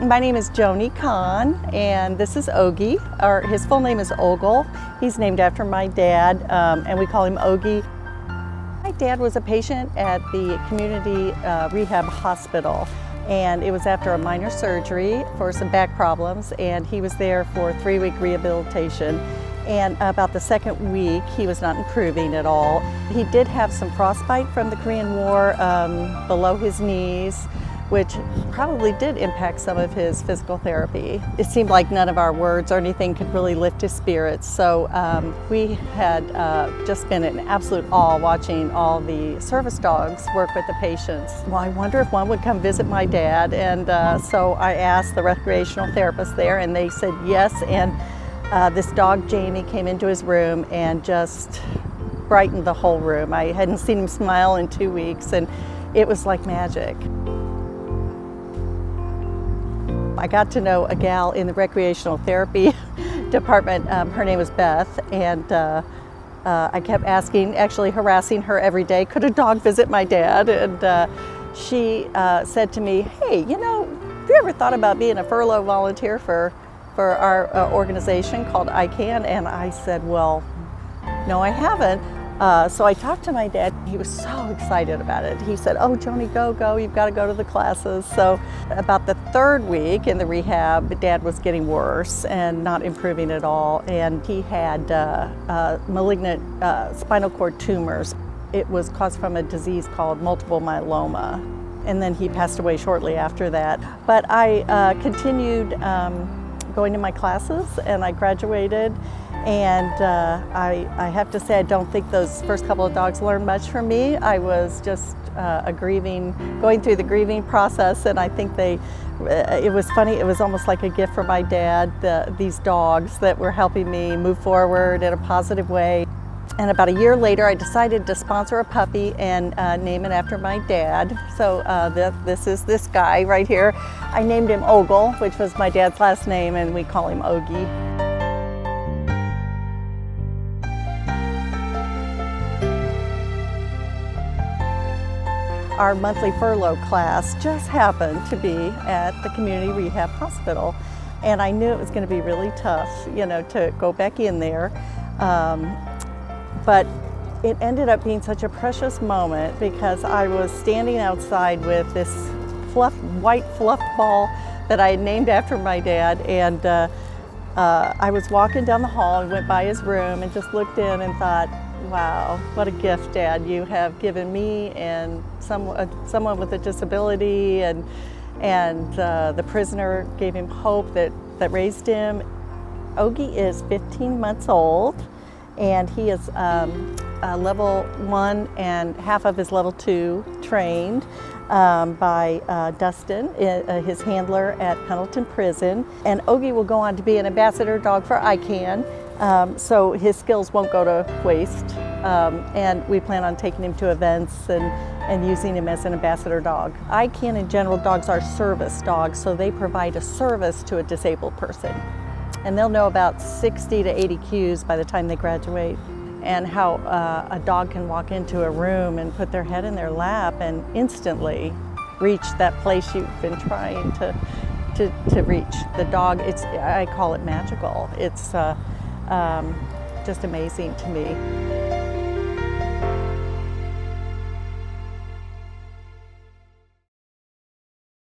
My name is Joni Kahn, and this is Ogie. His full name is Ogle. He's named after my dad, and we call him Ogie. My dad was a patient at the community rehab hospital, and it was after a minor surgery for some back problems, and he was there for a 3-week rehabilitation. And about the second week, he was not improving at all. He did have some frostbite from the Korean War below his knees, which probably did impact some of his physical therapy. It seemed like none of our words or anything could really lift his spirits. So we had just been in absolute awe watching all the service dogs work with the patients. Well, I wonder if one would come visit my dad. And so I asked the recreational therapist there, and they said yes. And this dog, Jamie, came into his room and just brightened the whole room. I hadn't seen him smile in 2 weeks, and it was like magic. I got to know a gal in the recreational therapy department. Her name was Beth, and I kept asking, actually harassing her every day, could a dog visit my dad? And she said to me, hey, you know, have you ever thought about being a furlough volunteer for our organization called ICAN? And I said, well, no, I haven't. So I talked to my dad. He was so excited about it. He said, oh, Joni, go, you've got to go to the classes. So about the 3rd week in the rehab, Dad was getting worse and not improving at all. And he had malignant spinal cord tumors. It was caused from a disease called multiple myeloma. And then he passed away shortly after that. But I continued going to my classes, and I graduated. And I have to say, I don't think those first couple of dogs learned much from me. I was just going through the grieving process, and I think it was funny, it was almost like a gift from my dad, these dogs that were helping me move forward in a positive way. And about a year later, I decided to sponsor a puppy and name it after my dad. So this is this guy right here. I named him Ogle, which was my dad's last name, and we call him Ogie. Our monthly furlough class just happened to be at the community rehab hospital, and I knew it was going to be really tough, you know, to go back in there. But it ended up being such a precious moment because I was standing outside with this white fluff ball that I had named after my dad, and I was walking down the hall and went by his room and just looked in and thought, wow, what a gift, Dad, you have given me and someone with a disability, and the prisoner gave him hope that raised him. Ogie is 15 months old, and he is level 1 and half of his level 2 trained by Dustin, his handler at Pendleton Prison. And Ogie will go on to be an ambassador dog for ICAN. So his skills won't go to waste, and we plan on taking him to events and using him as an ambassador dog. ICAN in general, dogs are service dogs, so they provide a service to a disabled person. And they'll know about 60 to 80 cues by the time they graduate, and how a dog can walk into a room and put their head in their lap and instantly reach that place you've been trying to reach. The dog, I call it magical. It's just amazing to me.